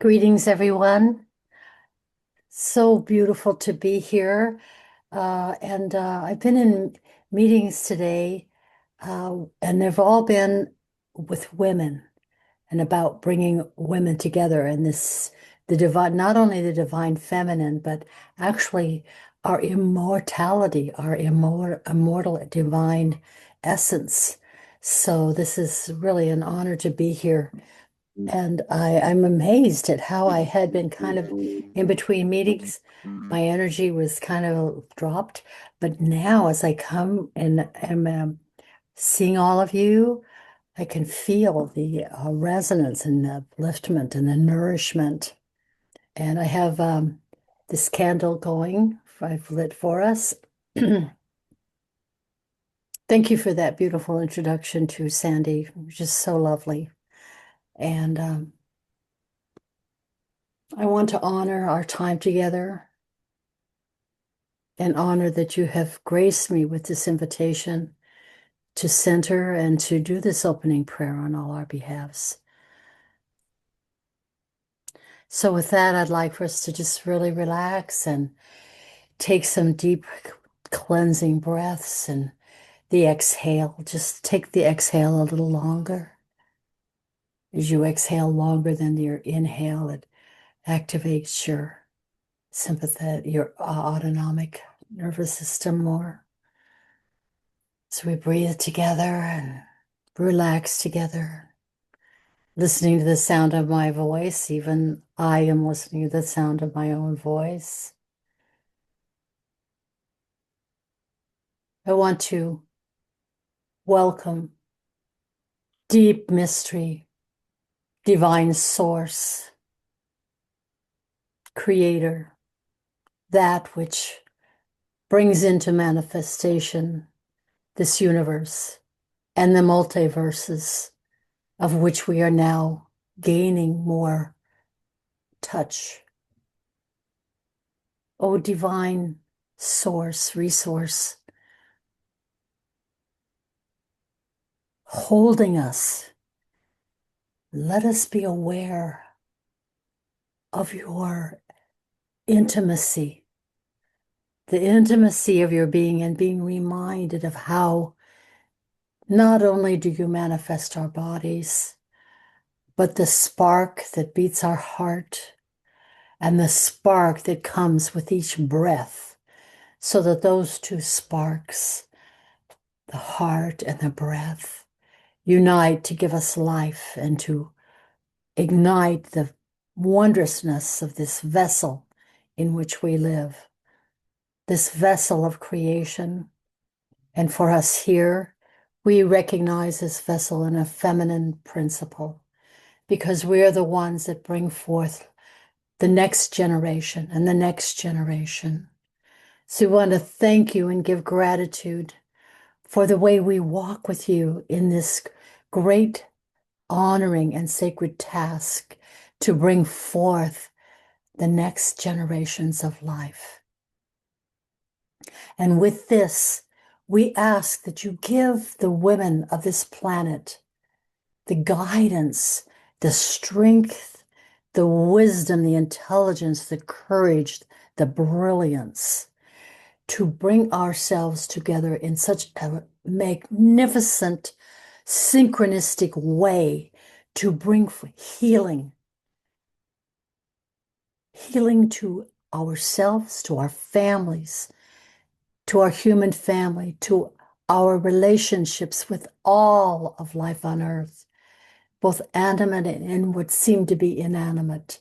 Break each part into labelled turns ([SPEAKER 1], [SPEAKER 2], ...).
[SPEAKER 1] Greetings, everyone. So beautiful to be here. I've been in meetings today, and they've all been with women and about bringing women together and the divine, not only the divine feminine, but actually our immortality, our immortal divine essence. So this is really an honor to be here. And I'm amazed at how I had been kind of in between meetings. My energy was kind of dropped. But now, as I come and am seeing all of you, I can feel the resonance and the upliftment and the nourishment. And I have this candle going, I've lit for us. Thank you for that beautiful introduction to Sande, just so lovely. And I want to honor our time together and honor that you have graced me with this invitation to center and to do this opening prayer on all our behalves. So with that, I'd like for us to just really relax and take some deep cleansing breaths, and the exhale, just take the exhale a little longer. As you exhale longer than your inhale, it activates your sympathetic, your autonomic nervous system more. So we breathe together and relax together, listening to the sound of my voice. Even I am listening to the sound of my own voice. I want to welcome deep mystery, divine source, creator, that which brings into manifestation this universe and the multiverses of which we are now gaining more touch. Oh, divine source, resource, holding us, let us be aware of your intimacy, the intimacy of your being, and being reminded of how not only do you manifest our bodies, but the spark that beats our heart and the spark that comes with each breath, so that those two sparks, the heart and the breath, unite to give us life and to ignite the wondrousness of this vessel in which we live, this vessel of creation. And for us here, we recognize this vessel in a feminine principle, because we are the ones that bring forth the next generation and the next generation. So we want to thank you and give gratitude for the way we walk with you in this great honoring and sacred task to bring forth the next generations of life. And with this, we ask that you give the women of this planet the guidance, the strength, the wisdom, the intelligence, the courage, the brilliance to bring ourselves together in such a magnificent, synchronistic way to bring healing to ourselves, to our families, to our human family, to our relationships with all of life on earth, both animate and what seem to be inanimate,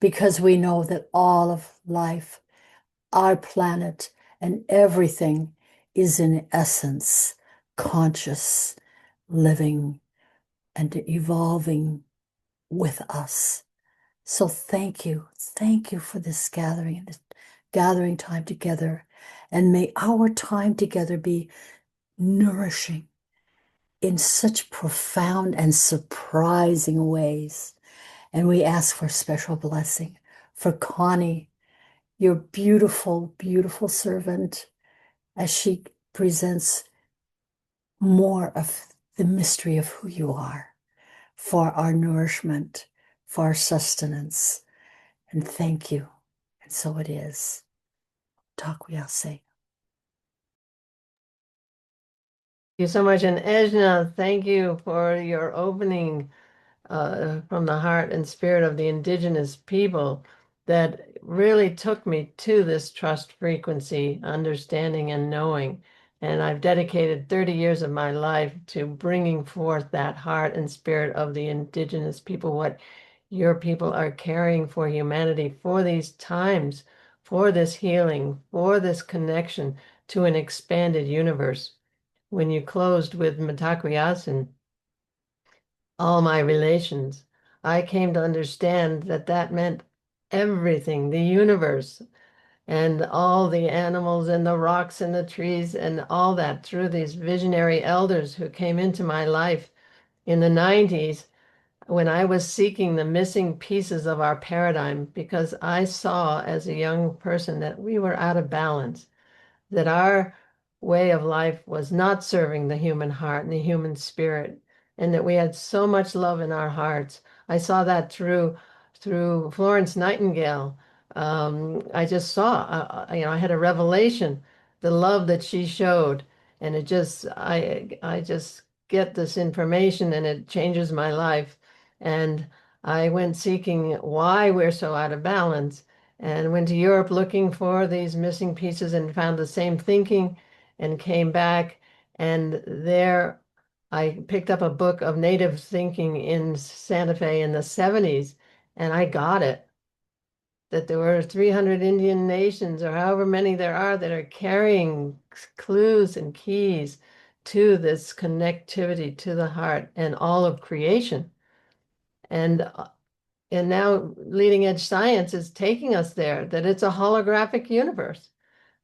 [SPEAKER 1] because we know that all of life, our planet, and everything is in essence conscious, living, and evolving with us. So thank you. Thank you for this gathering time together. And may our time together be nourishing in such profound and surprising ways. And we ask for special blessing for Connie, your beautiful, beautiful servant, as she presents more of the mystery of who you are, for our nourishment, for our sustenance, And thank you. And so it is. Takwiyase.
[SPEAKER 2] Thank you so much. And Ejna, thank you for your opening from the heart and spirit of the Indigenous people that really took me to this trust frequency, understanding and knowing. And I've dedicated 30 years of my life to bringing forth that heart and spirit of the Indigenous people, what your people are carrying for humanity, for these times, for this healing, for this connection to an expanded universe. When you closed with Mitakuye all my relations, I came to understand that that meant everything, the universe, and all the animals and the rocks and the trees and all that through these visionary elders who came into my life in the 90s when I was seeking the missing pieces of our paradigm because I saw as a young person that we were out of balance, that our way of life was not serving the human heart and the human spirit, and that we had so much love in our hearts. I saw that through Florence Nightingale. I just saw, I had a revelation, the love that she showed, and I just get this information, and it changes my life. And I went seeking why we're so out of balance and went to Europe looking for these missing pieces and found the same thinking and came back. And there I picked up a book of native thinking in Santa Fe in the 70s, and I got it that there were 300 Indian nations or however many there are that are carrying clues and keys to this connectivity to the heart and all of creation. And and now leading edge science is taking us there, that it's a holographic universe,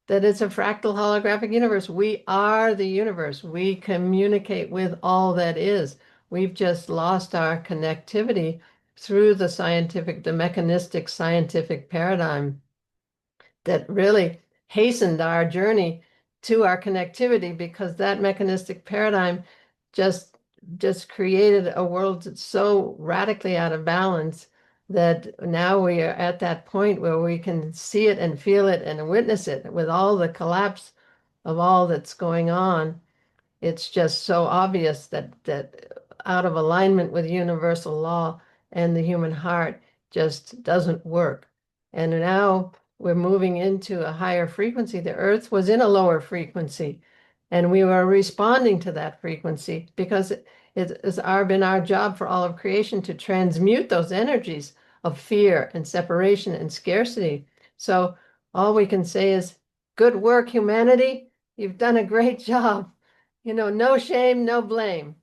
[SPEAKER 2] that it's a fractal holographic universe. We are the universe. We communicate with all that is. We've just lost our connectivity through the mechanistic scientific paradigm that really hastened our journey to our connectivity because that mechanistic paradigm just just created a world that's so radically out of balance that now we are at that point where we can see it and feel it and witness it with all the collapse of all that's going on. It's just so obvious that out of alignment with universal law and the human heart just doesn't work. And now we're moving into a higher frequency. The earth was in a lower frequency, and we were responding to that frequency because it has been our job for all of creation to transmute those energies of fear and separation and scarcity. So all we can say is, good work, humanity. You've done a great job. No shame, no blame,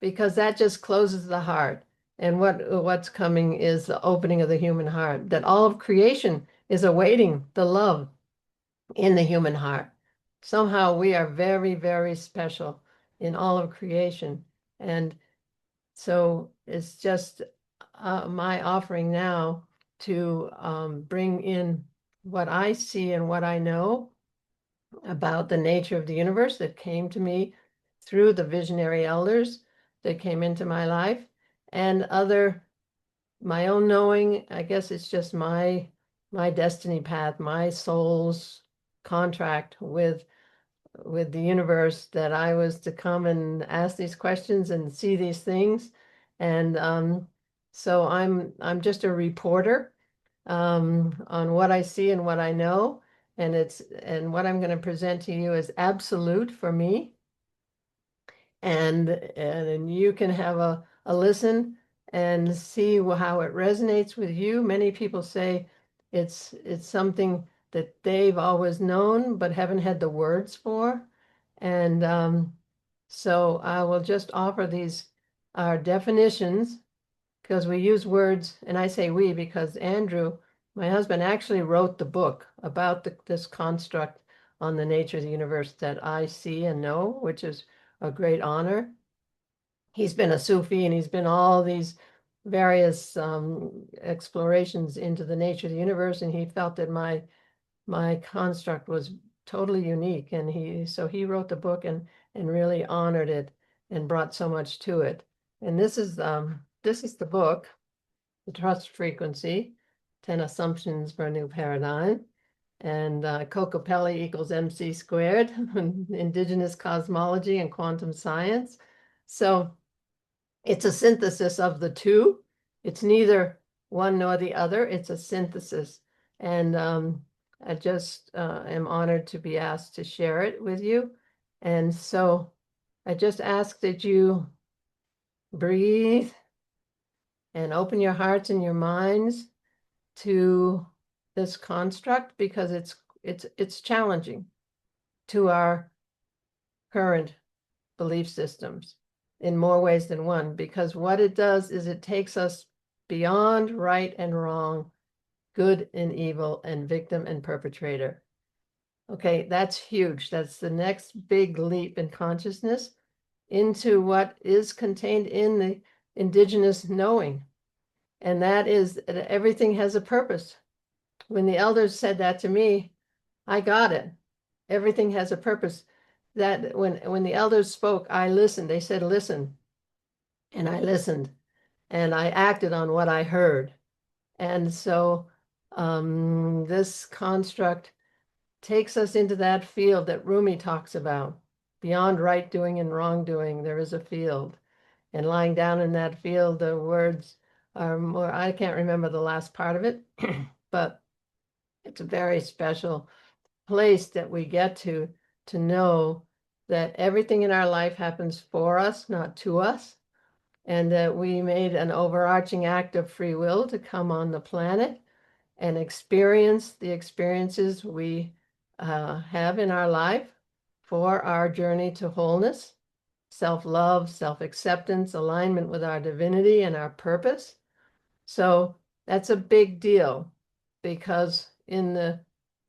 [SPEAKER 2] because that just closes the heart. And what's coming is the opening of the human heart, that all of creation is awaiting the love in the human heart. Somehow we are very, very special in all of creation. And so it's just my offering now to bring in what I see and what I know about the nature of the universe that came to me through the visionary elders that came into my life and my own knowing. I guess it's just my destiny path, my soul's contract with the universe, that I was to come and ask these questions and see these things. And so I'm just a reporter on what I see and what I know. And what I'm going to present to you is absolute for me. And you can have a listen and see how it resonates with you. Many people say it's something that they've always known but haven't had the words for. And so I will just offer these our definitions because we use words, and I say we because Andrew, my husband, actually wrote the book about this construct on the nature of the universe that I see and know, which is a great honor. He's been a Sufi and he's been all these various explorations into the nature of the universe, and he felt that my construct was totally unique, and he wrote the book and really honored it and brought so much to it. And this is the book, The Trust Frequency, 10 Assumptions for a New Paradigm. And Kokopelli equals MC squared, Indigenous Cosmology and Quantum Science. So it's a synthesis of the two. It's neither one nor the other. It's a synthesis. And I just am honored to be asked to share it with you. And so I just ask that you breathe and open your hearts and your minds to this construct, because it's challenging to our current belief systems in more ways than one, because what it does is it takes us beyond right and wrong, good and evil, and victim and perpetrator. Okay, that's huge. That's the next big leap in consciousness into what is contained in the Indigenous knowing. And that is that everything has a purpose. When the elders said that to me, I got it. Everything has a purpose. That when the elders spoke, I listened. They said, listen. And I listened. And I acted on what I heard. And so this construct takes us into that field that Rumi talks about. Beyond right doing and wrongdoing, there is a field. And lying down in that field, the words are more, I can't remember the last part of it, but it's a very special place that we get to know that everything in our life happens for us, not to us, and that we made an overarching act of free will to come on the planet and experience the experiences we have in our life for our journey to wholeness, self-love, self-acceptance, alignment with our divinity and our purpose. So that's a big deal, because in the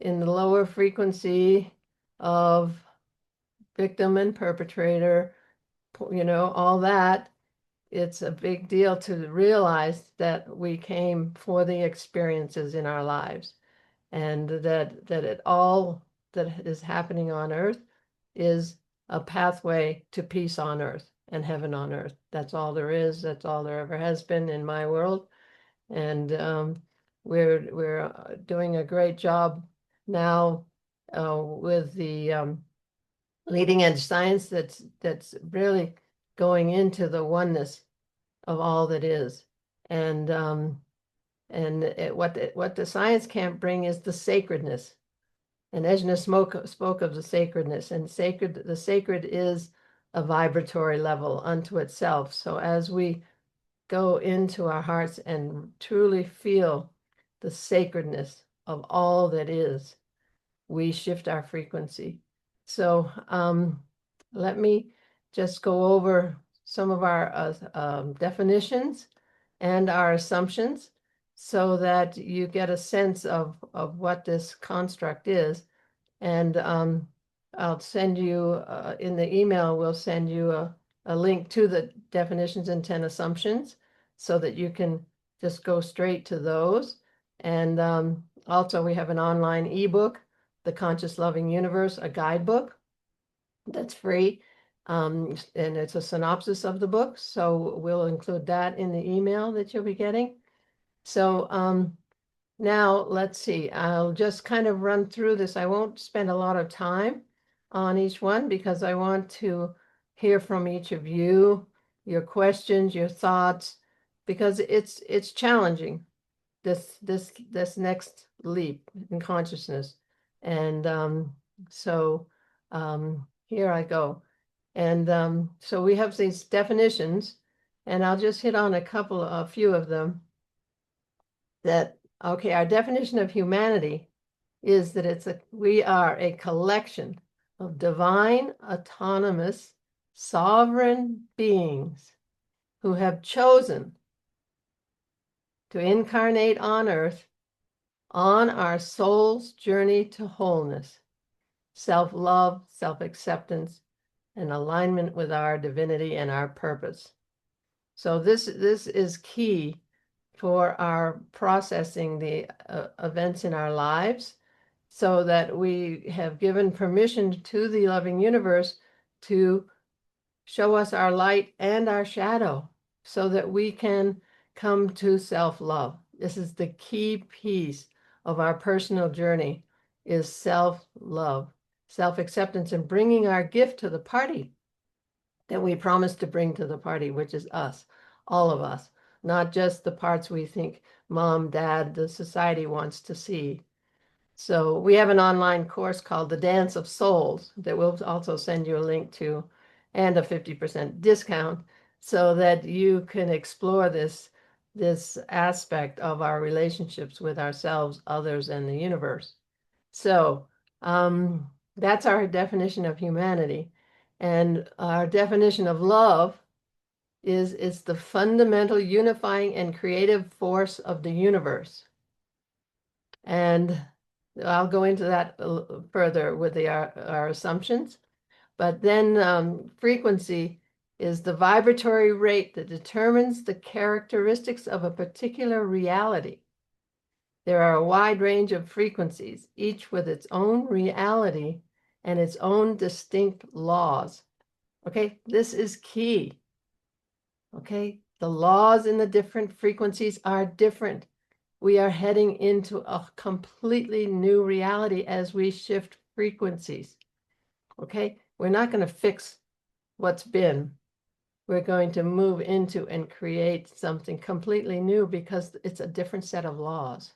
[SPEAKER 2] lower frequency of victim and perpetrator, all that, it's a big deal to realize that we came for the experiences in our lives, and that it all that is happening on earth is a pathway to peace on earth and heaven on earth. That's all there is. That's all there ever has been in my world. And we're doing a great job now with the leading edge science that's really going into the oneness of all that is. And what the science can't bring is the sacredness. And Ejna spoke of the sacredness, and the sacred is a vibratory level unto itself. So as we go into our hearts and truly feel the sacredness of all that is, we shift our frequency. So let me just go over some of our definitions and our assumptions so that you get a sense of what this construct is. And I'll send you, in the email, we'll send you a link to the definitions and 10 assumptions so that you can just go straight to those. And also we have an online ebook, The Conscious Loving Universe, a guidebook that's free. And it's a synopsis of the book. So we'll include that in the email that you'll be getting. So now let's see, I'll just kind of run through this. I won't spend a lot of time on each one because I want to hear from each of you, your questions, your thoughts, because it's challenging, this next leap in consciousness. And so here I go. And so we have these definitions, and I'll just hit on a few of them. That, okay, our definition of humanity is that we are a collection of divine, autonomous, sovereign beings who have chosen to incarnate on earth on our soul's journey to wholeness, self-love, self-acceptance, and alignment with our divinity and our purpose. So this is key for our processing the events in our lives, so that we have given permission to the loving universe to show us our light and our shadow so that we can come to self-love. This is the key piece of our personal journey is self-love, self-acceptance, and bringing our gift to the party that we promised to bring to the party, which is us, all of us, not just the parts we think mom, dad, the society wants to see. So we have an online course called The Dance of Souls that we'll also send you a link to and a 50% discount so that you can explore this aspect of our relationships with ourselves, others, and the universe. So that's our definition of humanity. And our definition of love is it's the fundamental unifying and creative force of the universe. And I'll go into that further with our assumptions. But then frequency is the vibratory rate that determines the characteristics of a particular reality. There are a wide range of frequencies, each with its own reality and its own distinct laws. Okay, this is key. Okay, the laws in the different frequencies are different. We are heading into a completely new reality as we shift frequencies. Okay, we're not going to fix what's been. We're going to move into and create something completely new because it's a different set of laws.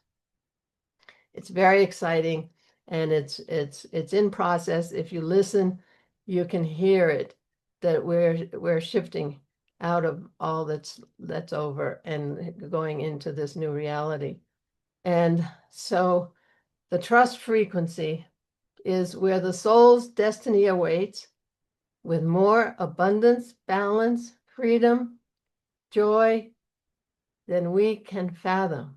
[SPEAKER 2] It's very exciting and it's in process. If you listen, you can hear it that we're shifting out of all that's over and going into this new reality. And so the trust frequency is where the soul's destiny awaits with more abundance, balance, freedom, joy than we can fathom,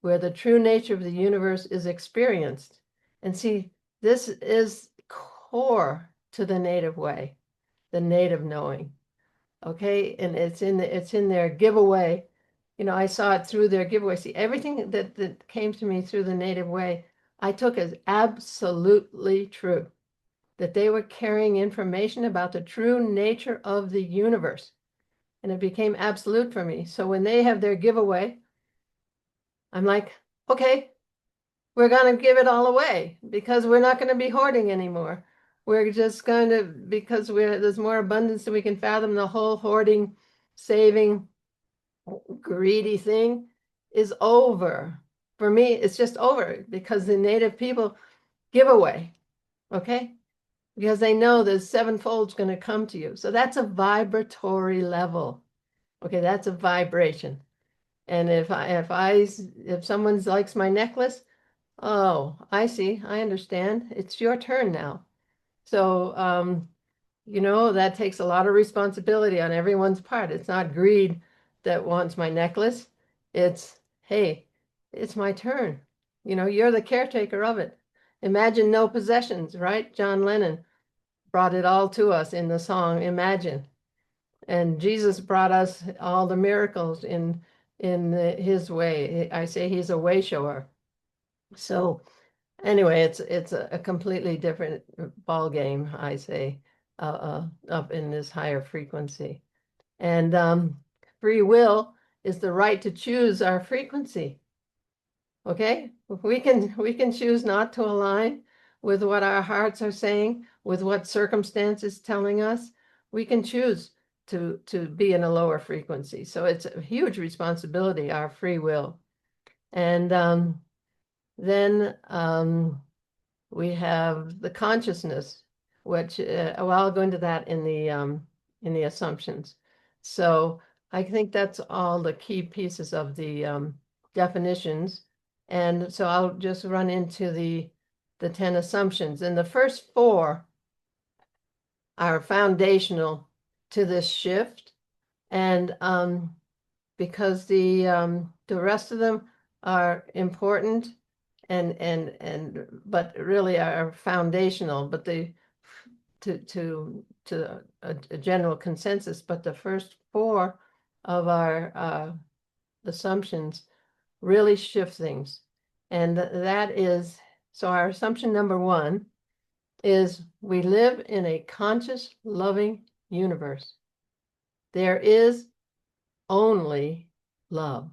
[SPEAKER 2] where the true nature of the universe is experienced. And see, this is core to the native way, the native knowing. Okay, and it's in their giveaway. You know, I saw it through their giveaway. See, everything that came to me through the native way, I took as absolutely true. That they were carrying information about the true nature of the universe. And it became absolute for me. So when they have their giveaway, I'm like, okay, we're going to give it all away because we're not going to be hoarding anymore. We're just going to, because there's more abundance than we can fathom, the whole hoarding, saving, greedy thing is over. For me, it's just over because the native people give away, okay? Because they know there's sevenfold's going to come to you. So that's a vibratory level. Okay, that's a vibration. And if someone likes my necklace, oh, I see, I understand. It's your turn now. So you know, that takes a lot of responsibility on everyone's part. It's not greed that wants my necklace. It's, hey, it's my turn. You know, you're the caretaker of it. Imagine no possessions, right? John Lennon brought it all to us in the song Imagine. And Jesus brought us all the miracles in his way. I say he's a way shower. So anyway, it's a completely different ball game, I say, up in this higher frequency. And free will is the right to choose our frequency. Okay, we can choose not to align with what our hearts are saying, with what circumstances telling us. We can choose to be in a lower frequency. So it's a huge responsibility, our free will. And then we have the consciousness, which well, I'll go into that in the assumptions. So I think that's all the key pieces of the definitions. And so I'll just run into the 10 assumptions. And the first four are foundational to this shift. And because the rest of them are important and but really are foundational, but they to a general consensus. But the first four of our assumptions really shift things. And that is, so our assumption number one is we live in a conscious, loving universe. There is only love.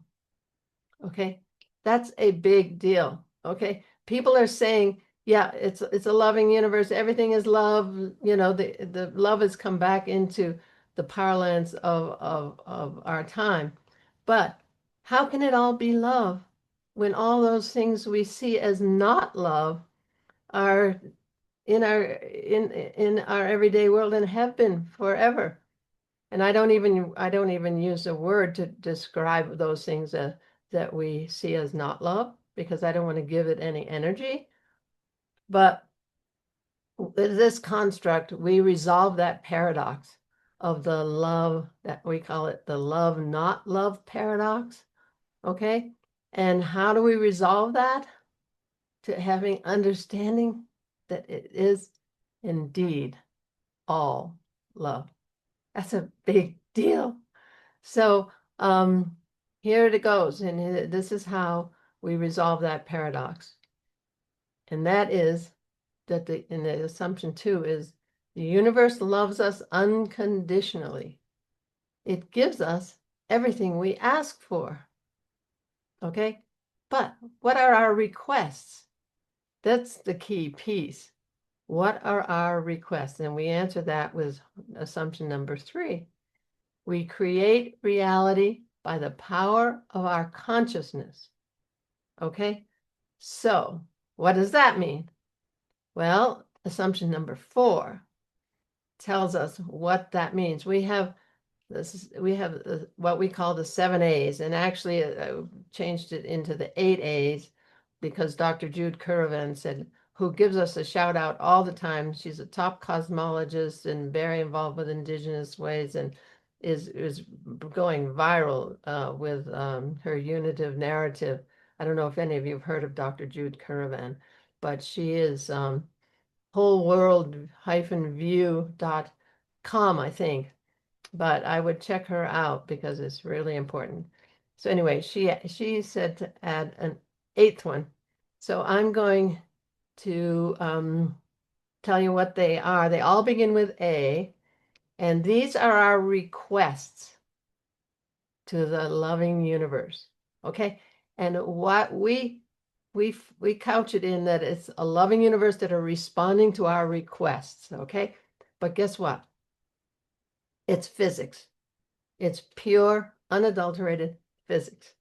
[SPEAKER 2] Okay, that's a big deal. Okay, people are saying, yeah, it's a loving universe. Everything is love. You know, the love has come back into the parlance of our time. But how can it all be love when all those things we see as not love are in our everyday world and have been forever? And I don't even use a word to describe those things that we see as not love, because I don't want to give it any energy. But with this construct, we resolve that paradox of the love, that we call it the love not love paradox. Okay. And how do we resolve that? To having understanding that it is indeed all love. That's a big deal. So here it goes, and this is how we resolve that paradox. And that is that and the assumption too is the universe loves us unconditionally. It gives us everything we ask for. Okay? But what are our requests? That's the key piece. What are our requests? And we answer that with assumption number 3. We create reality by the power of our consciousness. Okay? So, what does that mean? Well, assumption number 4 tells us what that means. We have what we call the 7 A's, and actually I changed it into the 8 A's because Dr. Jude Currivan said, who gives us a shout out all the time. She's a top cosmologist and very involved with Indigenous ways, and is going viral with her unitive narrative. I don't know if any of you have heard of Dr. Jude Currivan, but she is wholeworld-view.com, I think. But I would check her out because it's really important. So anyway, she said to add an 8th one. So I'm going to tell you what they are. They all begin with A, and these are our requests to the loving universe. Okay? And what we couch it in that it's a loving universe that are responding to our requests. Okay? But guess what? It's physics. It's pure, unadulterated physics.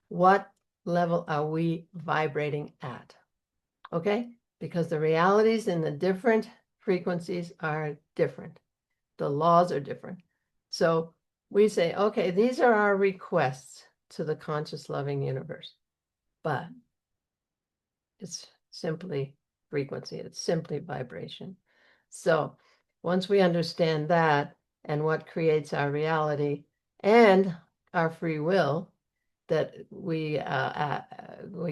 [SPEAKER 2] What level are we vibrating at? Okay? Because the realities in the different frequencies are different. The laws are different. So we say, okay, these are our requests to the conscious loving universe. But it's simply frequency, it's simply vibration. So once we understand that and what creates our reality and our free will, that we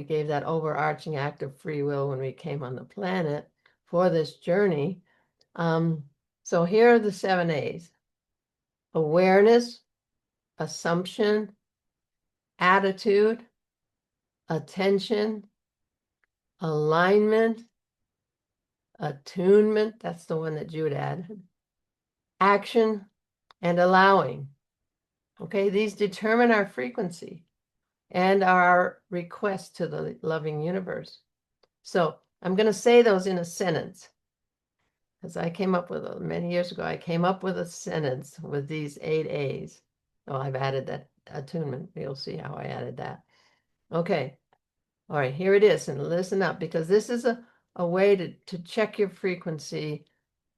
[SPEAKER 2] gave that overarching act of free will when we came on the planet for this journey. So here are the 7 A's: awareness, assumption, attitude, attention, alignment, attunement, that's the one that Jude added, action, and allowing. Okay, these determine our frequency and our request to the loving universe. So I'm going to say those in a sentence, because I came up with, many years ago, I came up with a sentence with these 8 A's. Oh, I've added that attunement. You'll see how I added that. Okay. All right, here it is. And listen up, because this is a way to check your frequency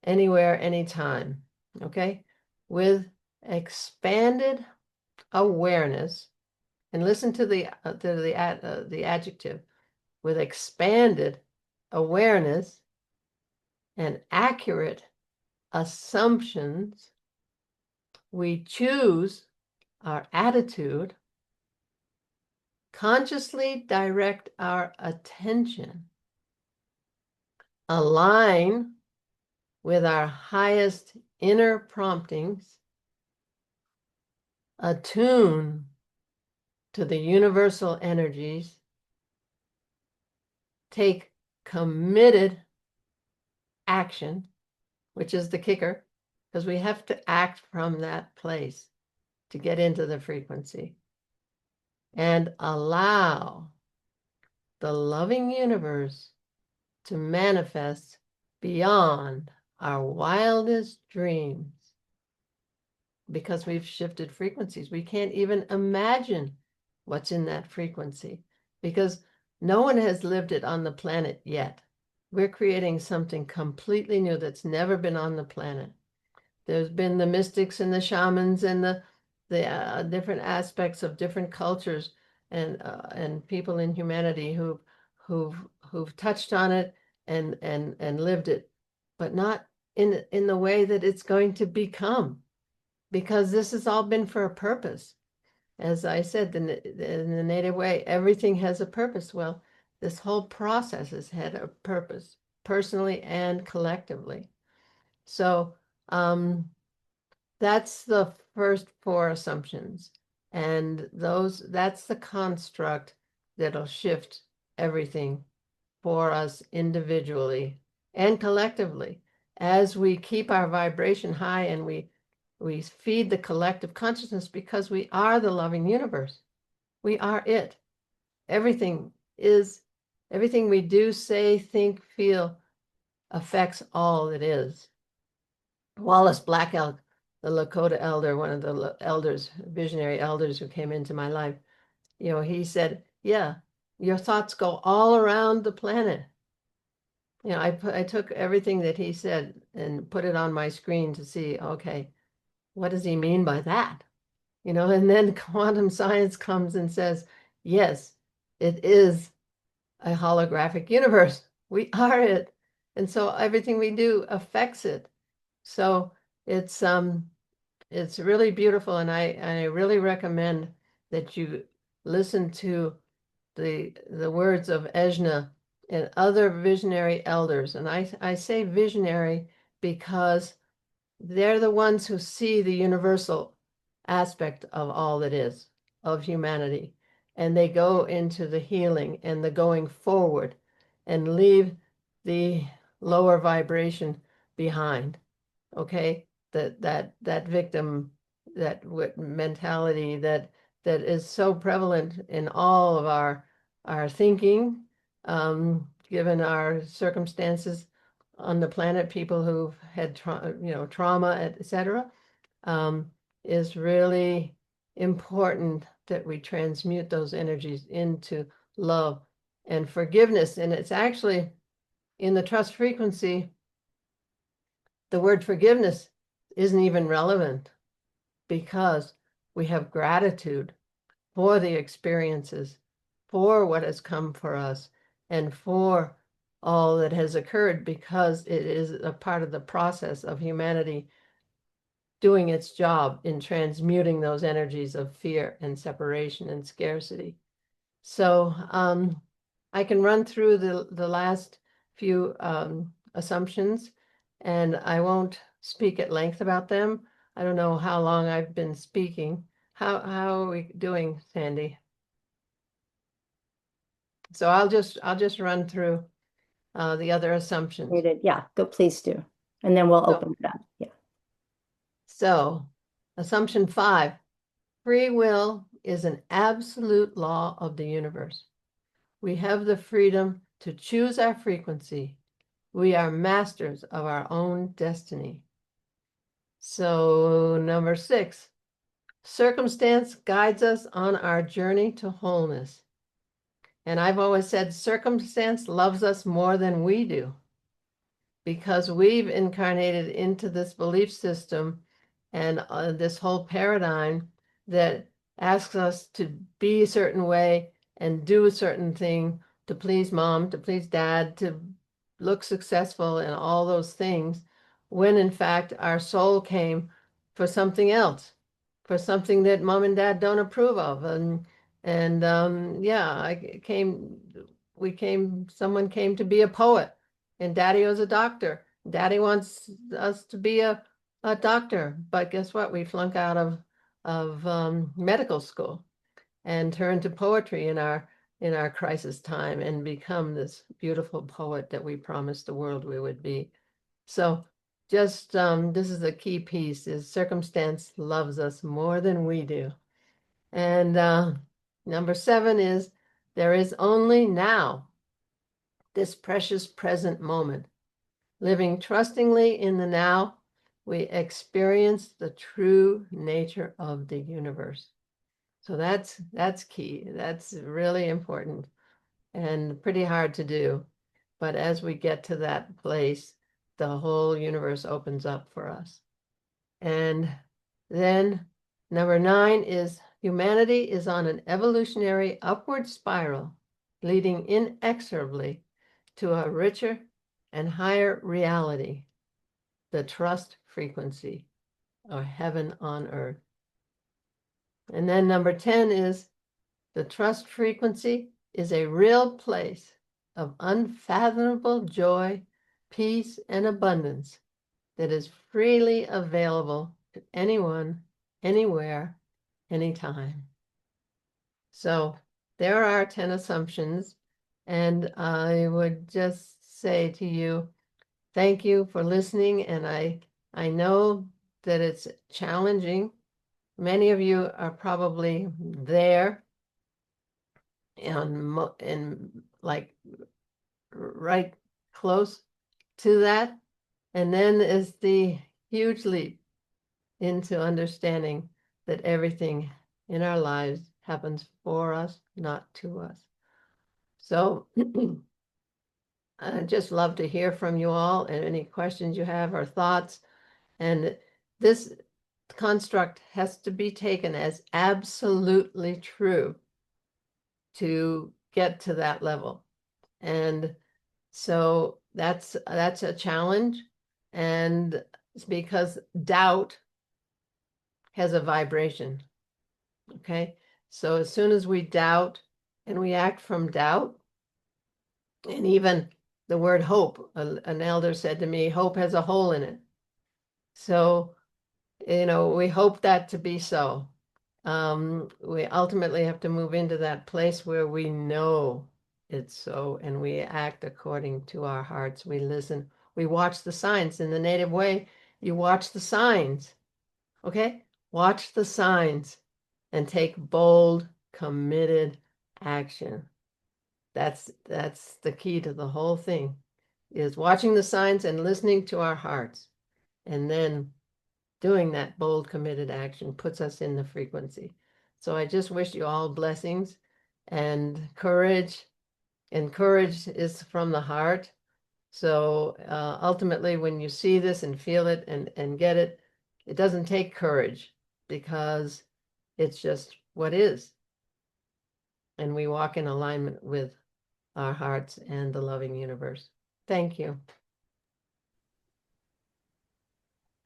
[SPEAKER 2] anywhere, anytime. Okay. With expanded awareness, and listen to the adjective, with expanded awareness and accurate assumptions, we choose our attitude, consciously direct our attention, align with our highest inner promptings, attune to the universal energies, take committed action, which is the kicker, because we have to act from that place to get into the frequency. and allow the loving universe to manifest beyond our wildest dreams because we've shifted frequencies. We can't even imagine what's in that frequency because no one has lived it on the planet yet. We're creating something completely new that's never been on the planet. There's been the mystics and the shamans and the different aspects of different cultures and people in humanity who've who've touched on it and lived it, but not in the way that it's going to become, because this has all been for a purpose. As I said, in the native way, everything has a purpose. Well, this whole process has had a purpose, personally and collectively. So, that's the first four assumptions. And that's the construct that'll shift everything for us individually and collectively. As we keep our vibration high and we feed the collective consciousness because we are the loving universe. We are it. Everything is, everything we do, say, think, feel affects all that is. Wallace Black Elk, the Lakota elder, one of the elders, visionary elders who came into my life, he said, yeah, your thoughts go all around the planet. I took everything that he said and put it on my screen to see, okay, what does he mean by that? And then quantum science comes and says, yes, it is a holographic universe. We are it. And so everything we do affects it. So it's really beautiful, and I really recommend that you listen to the words of Ejna and other visionary elders. And I say visionary because they're the ones who see the universal aspect of all that is, of humanity. And they go into the healing and the going forward and leave the lower vibration behind. Okay, that victim, that mentality that is so prevalent in all of our thinking, given our circumstances on the planet, people who've had trauma, etc., um, is really important that we transmute those energies into love and forgiveness. And it's actually in the trust frequency, the word forgiveness isn't even relevant because we have gratitude for the experiences, for what has come for us, and for all that has occurred, because it is a part of the process of humanity doing its job in transmuting those energies of fear and separation and scarcity. So I can run through the last few assumptions, and I won't speak at length about them. I don't know how long I've been speaking. How are we doing, Sandy? So I'll just run through the other assumptions.
[SPEAKER 3] Yeah, go please do. And then we'll
[SPEAKER 2] So,
[SPEAKER 3] open it up. Yeah.
[SPEAKER 2] so assumption 5, free will is an absolute law of the universe. We have the freedom to choose our frequency. We are masters of our own destiny. So number 6, circumstance guides us on our journey to wholeness. And I've always said circumstance loves us more than we do, because we've incarnated into this belief system and this whole paradigm that asks us to be a certain way and do a certain thing to please mom, to please dad, to look successful and all those things, when in fact our soul came for something else, for something that mom and dad don't approve of. And yeah, someone came to be a poet, and daddy was a doctor. Daddy wants us to be a doctor, but guess what? We flunk out of medical school and turn to poetry in our crisis time and become this beautiful poet that we promised the world we would be. So just this is a key piece: is circumstance loves us more than we do. And Number 7 is there is only now, this precious present moment. Living trustingly in the now, we experience the true nature of the universe. So that's key. That's really important and pretty hard to do. But as we get to that place, the whole universe opens up for us. And then number 9 is humanity is on an evolutionary upward spiral, leading inexorably to a richer and higher reality, the trust frequency, or heaven on earth. And then number 10 is the trust frequency is a real place of unfathomable joy, peace, and abundance that is freely available to anyone, anywhere, anytime. So there are 10 assumptions, and I would just say to you, thank you for listening, and I know that it's challenging. Many of you are probably there and like right close to that. And then is the huge leap into understanding that everything in our lives happens for us, not to us. So I'd just love to hear from you all and any questions you have or thoughts. And this construct has to be taken as absolutely true to get to that level. And so that's a challenge. And it's because doubt has a vibration. Okay. So as soon as we doubt and we act from doubt, and even the word hope, an elder said to me, hope has a hole in it. So, we hope that to be so. We ultimately have to move into that place where we know it's so, and we act according to our hearts. We listen, we watch the signs. In the native way, you watch the signs. Okay? Watch the signs and take bold, committed action. That's the key to the whole thing, is watching the signs and listening to our hearts. And then doing that bold, committed action puts us in the frequency. So I just wish you all blessings and courage. And courage is from the heart. So ultimately, when you see this and feel it and get it, it doesn't take courage because it's just what is. And we walk in alignment with our hearts and the loving universe. Thank you.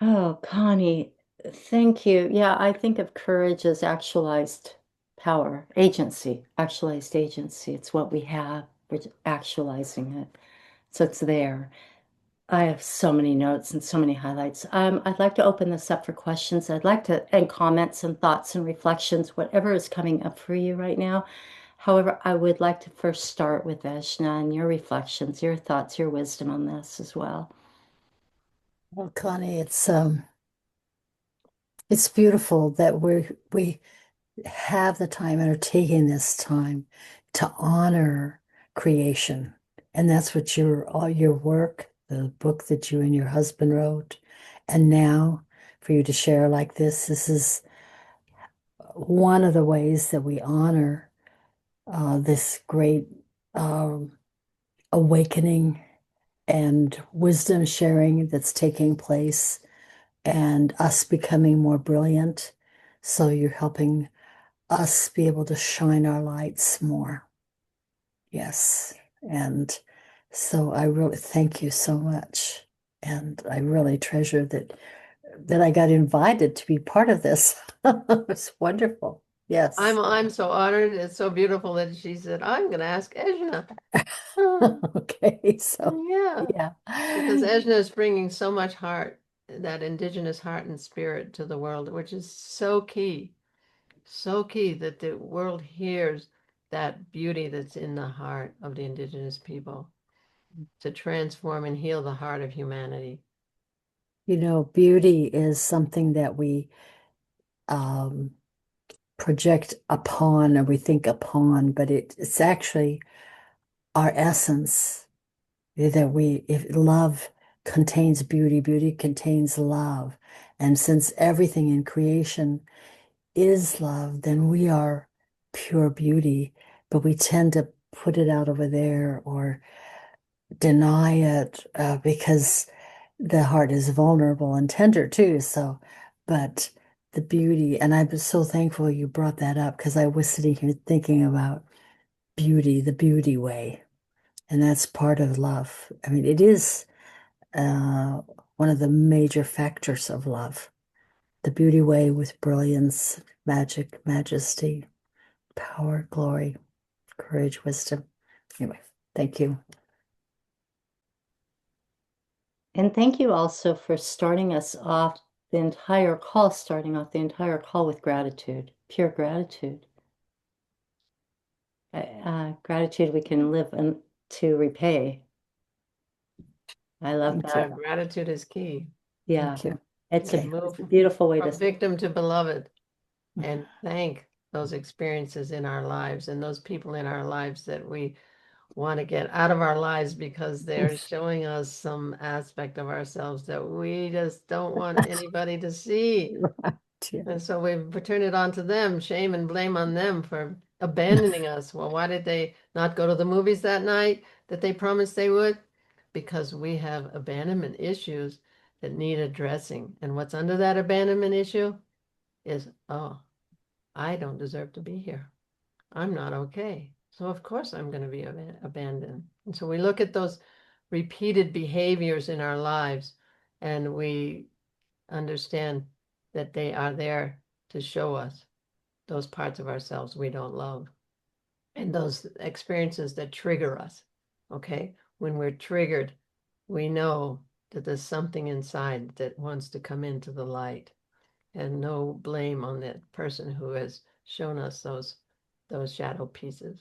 [SPEAKER 3] Oh, Connie, thank you. Yeah, I think of courage as actualized power, agency, actualized agency. It's what we have. We're actualizing it. So it's there. I have so many notes and so many highlights. I'd like to open this up for questions. And comments and thoughts and reflections, whatever is coming up for you right now. However, I would like to first start with Ejna and your reflections, your thoughts, your wisdom on this as well.
[SPEAKER 1] Well, Connie, it's beautiful that we have the time and are taking this time to honor creation. And that's what all your work, the book that you and your husband wrote, and now for you to share like this is one of the ways that we honor this great um, awakening and wisdom sharing that's taking place and us becoming more brilliant. So you're helping us be able to shine our lights more. Yes. And so I really thank you so much. And I really treasure that I got invited to be part of this. It's wonderful. Yes.
[SPEAKER 2] I'm so honored. It's so beautiful that she said, I'm going to ask Ejna.
[SPEAKER 1] Okay. So
[SPEAKER 2] Yeah,
[SPEAKER 1] yeah.
[SPEAKER 2] because Ejna is bringing so much heart, that indigenous heart and spirit to the world, which is so key that the world hears that beauty that's in the heart of the indigenous people to transform and heal the heart of humanity.
[SPEAKER 1] Beauty is something that we um project upon or we think upon, but it's actually our essence that if love contains beauty, beauty contains love. And since everything in creation is love, then we are pure beauty, but we tend to put it out over there or deny it because the heart is vulnerable and tender too. So, but the beauty, and I'm so thankful you brought that up because I was sitting here thinking about beauty, the beauty way, and that's part of love. I mean, it is uh, one of the major factors of love. The beauty way with brilliance, magic, majesty, power, glory, courage, wisdom. Anyway, thank you.
[SPEAKER 3] And thank you also for starting off the entire call with gratitude, pure gratitude. Gratitude we can live to repay. I love
[SPEAKER 1] Thank
[SPEAKER 3] that.
[SPEAKER 1] you.
[SPEAKER 2] Gratitude is key.
[SPEAKER 3] Yeah,
[SPEAKER 1] Thank you.
[SPEAKER 3] it's
[SPEAKER 1] Okay.
[SPEAKER 3] a beautiful way
[SPEAKER 2] From
[SPEAKER 3] to.
[SPEAKER 2] victim to beloved, and thank those experiences in our lives and those people in our lives that we want to get out of our lives because they're showing us some aspect of ourselves that we just don't want anybody to see.
[SPEAKER 1] Yeah.
[SPEAKER 2] And so we turn it on to them, shame and blame on them for abandoning us. Well, why did they not go to the movies that night that they promised they would? Because we have abandonment issues that need addressing. And what's under that abandonment issue is, oh, I don't deserve to be here. I'm not okay. So of course I'm going to be abandoned. And so we look at those repeated behaviors in our lives and we understand that they are there to show us those parts of ourselves we don't love and those experiences that trigger us. Okay. When we're triggered, we know that there's something inside that wants to come into the light, and no blame on that person who has shown us those shadow pieces.